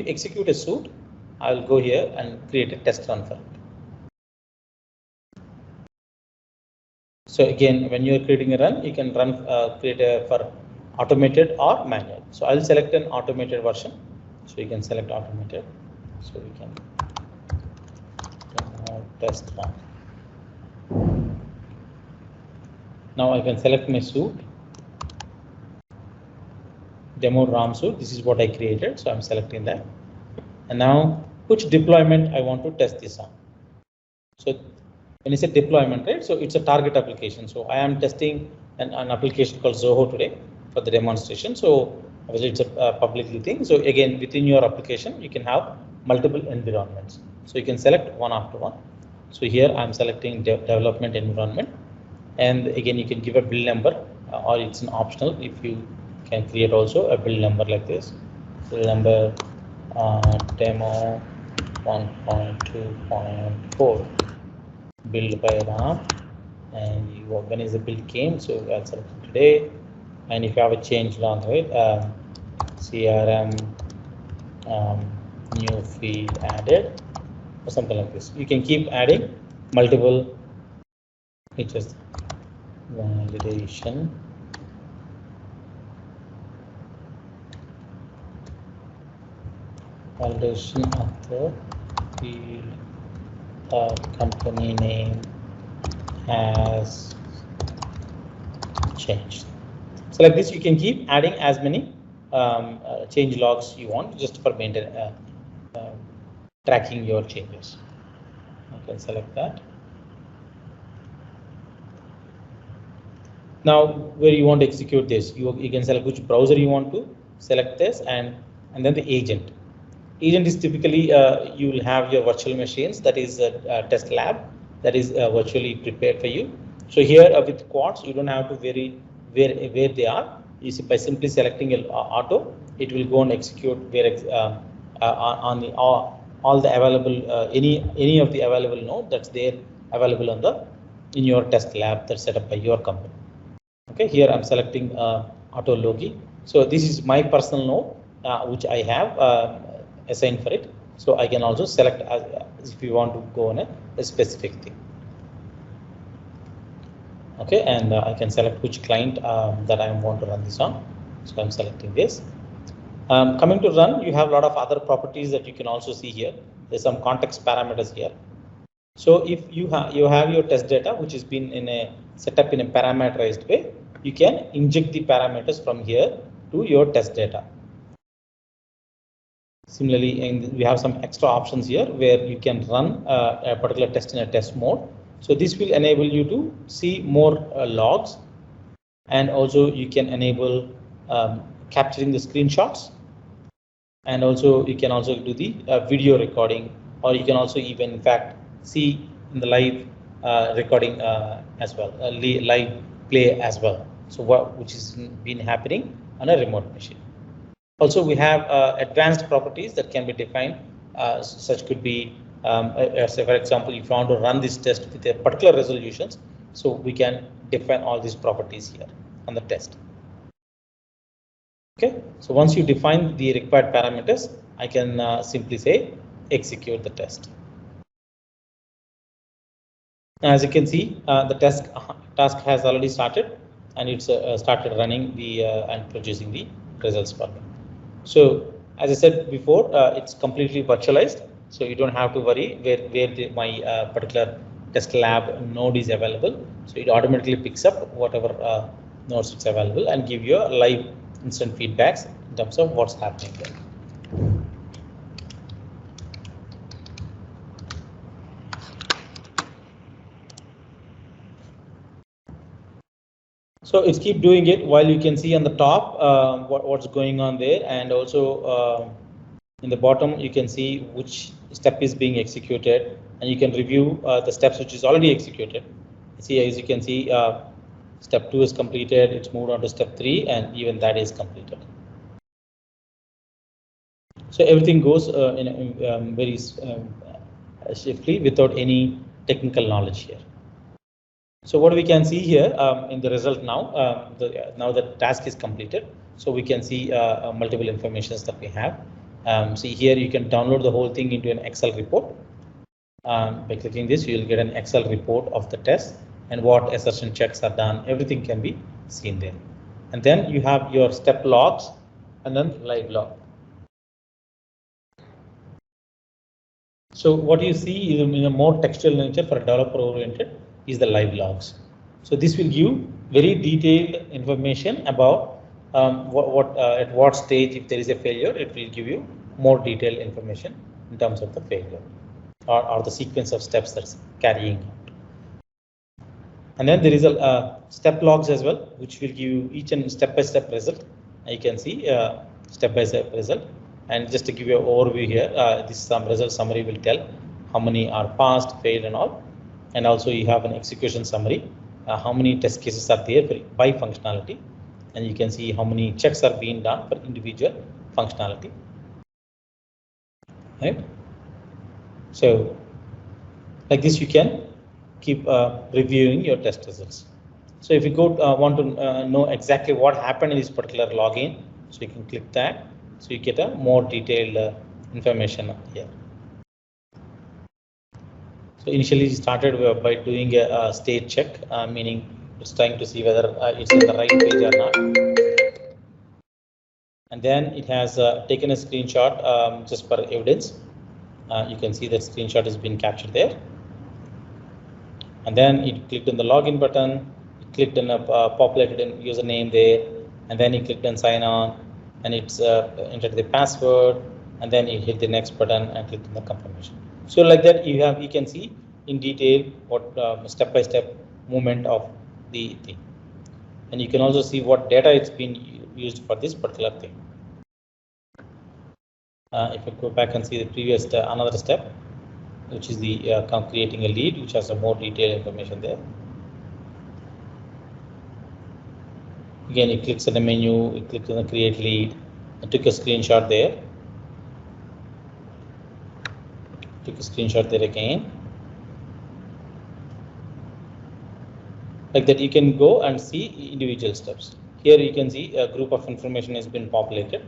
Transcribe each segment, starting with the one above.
to execute a suit, I will go here and create a test run for it. So again, when you are creating a run, you can run create a for automated or manual. So I'll select an automated version. So you can select automated. So we can test run. Now I can select my suit. Demo RAM suit. This is what I created. So I'm selecting that. And now which deployment I want to test this on. So when you say deployment, right? So it's a target application. So I am testing an application called Zoho today for the demonstration. So obviously it's a publicly thing. So again, within your application, you can have multiple environments. So you can select one after one. So here I'm selecting development environment. And again, you can give a build number or it's an optional if you can create also a build number like this. Build number demo 1.2.4 build by RAM, and you when is the build came, so I'll select today. And if you have a change log, right, CRM new field added or something like this, you can keep adding multiple features. Validation, of the field company name has changed. So like this, you can keep adding as many change logs you want just for maintain tracking your changes. I can select that. Now, where you want to execute this, you can select which browser you want to select this, and then the agent. Agent is typically you will have your virtual machines, that is a test lab that is virtually prepared for you. So here with QATTS, you don't have to vary where they are. You see, by simply selecting auto, it will go and execute where on the all the available any of the available node that's there available on the in your test lab that's set up by your company. Okay, here I'm selecting auto logi. So this is my personal node which I have assigned for it. So I can also select if you want to go on a specific thing. Okay, and I can select which client that I want to run this on. So I'm selecting this. Coming to run, you have a lot of other properties that you can also see here. There's some context parameters here. So if you have your test data, which has been set up in a parameterized way, you can inject the parameters from here to your test data. Similarly, we have some extra options here where you can run a particular test in a test mode. So this will enable you to see more logs, and also you can enable capturing the screenshots, and also you can also do the video recording, or you can also even in fact see in the live recording as well, live play as well. So which is been happening on a remote machine. Also, we have advanced properties that can be defined. Such could be, say for example, if you want to run this test with a particular resolutions, so we can define all these properties here on the test. Okay, so once you define the required parameters, I can simply say execute the test. Now, as you can see, the task has already started, and it's started running the and producing the results for me. So as I said before, it's completely virtualized, so you don't have to worry where my particular test lab node is available. So it automatically picks up whatever nodes it's available and give you a live instant feedbacks in terms of what's happening there. So it's keep doing it while you can see on the top what's going on there, and also in the bottom you can see which step is being executed, and you can review the steps which is already executed. See, as you can see, step 2 is completed, it's moved on to step 3, and even that is completed. So everything goes in very swiftly without any technical knowledge here. So what we can see here in the result now, now the task is completed. So we can see multiple informations that we have. See here, you can download the whole thing into an Excel report. By clicking this, you will get an Excel report of the test and what assertion checks are done. Everything can be seen there. And then you have your step logs and then live log. So what you see is in a more textual nature for a developer oriented is the live logs. So this will give very detailed information about at what stage, if there is a failure, it will give you more detailed information in terms of the failure or the sequence of steps that's carrying out. And then there is a step logs as well, which will give you each and step-by-step result. You can see step-by-step result. And just to give you an overview here, this result summary will tell how many are passed, failed, and all. And also you have an execution summary, how many test cases are there by functionality. And you can see how many checks are being done for individual functionality. Right? So like this, you can keep reviewing your test results. So if you want to know exactly what happened in this particular login, so you can click that. So you get a more detailed information here. So initially it started by doing a state check, meaning it's trying to see whether it's in the right page or not. And then it has taken a screenshot just for evidence. You can see that screenshot has been captured there. And then it clicked on the login button, it clicked on a populated username there, and then it clicked on sign on, and it's entered the password, and then you hit the next button and click on the confirmation. So like that, you can see in detail what step-by-step movement of the thing, and you can also see what data it's been used for this particular thing. If I go back and see the previous another step, which is the creating a lead, which has a more detailed information there. Again, it clicks on the menu, it clicks on the create lead. I took a screenshot there. Took a screenshot there again. Like that, you can go and see individual steps. Here you can see a group of information has been populated.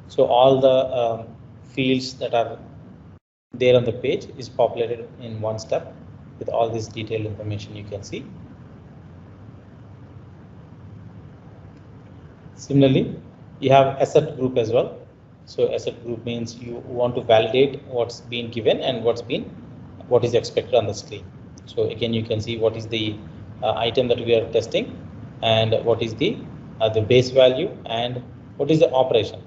So all the fields that are there on the page is populated in one step with all this detailed information you can see. Similarly, you have asset group as well. So asset group means you want to validate what's been given and what is expected on the screen. So again, you can see what is the item that we are testing and what is the base value and what is the operation.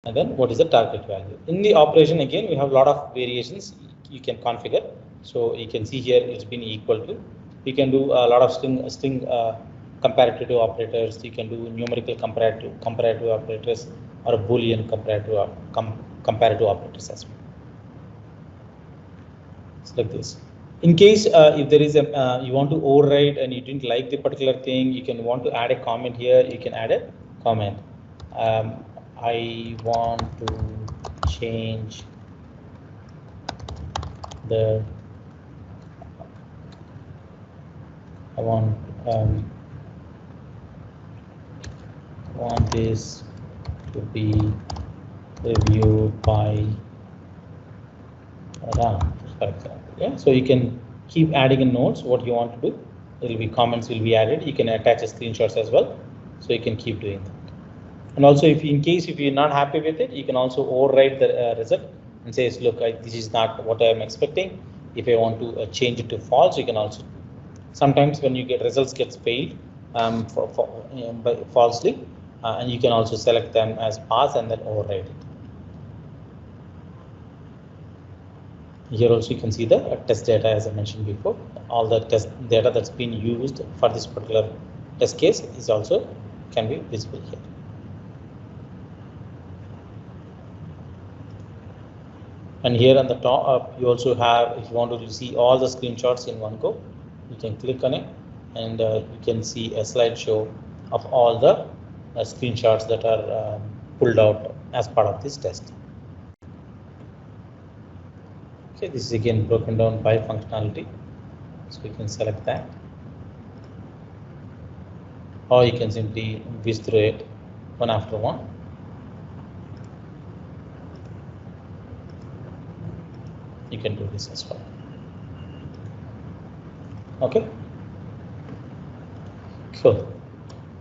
And then what is the target value. In the operation, again, we have a lot of variations you can configure. So you can see here it's been equal to. You can do a lot of string comparative operators. You can do numerical comparative operators or a Boolean comparative operators as well. It's like this. In case if there is a you want to override and you didn't like the particular thing, you can want to add a comment here. You can add a comment. I want to change the I want this to be reviewed by Ram, for example. Yeah, so you can keep adding in notes what you want to do. There will be comments will be added. You can attach screenshots as well, so you can keep doing that. And also, if you're not happy with it, you can also override the result and say, look, this is not what I am expecting. If I want to change it to false, you can also. Sometimes when you get results gets failed falsely, and you can also select them as pass and then override it. Here also you can see the test data as I mentioned before. All the test data that's been used for this particular test case is also can be visible here. And here on the top, you also have, if you want to see all the screenshots in one go, you can click on it and you can see a slideshow of all the screenshots that are pulled out as part of this test. Okay, this is again broken down by functionality, so you can select that, or you can simply whiz through it one after one. you can do this as well. Okay, cool.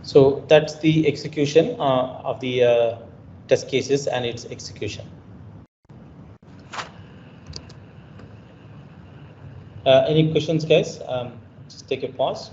So that's the execution of the test cases and its execution. Any questions, guys? Just take a pause.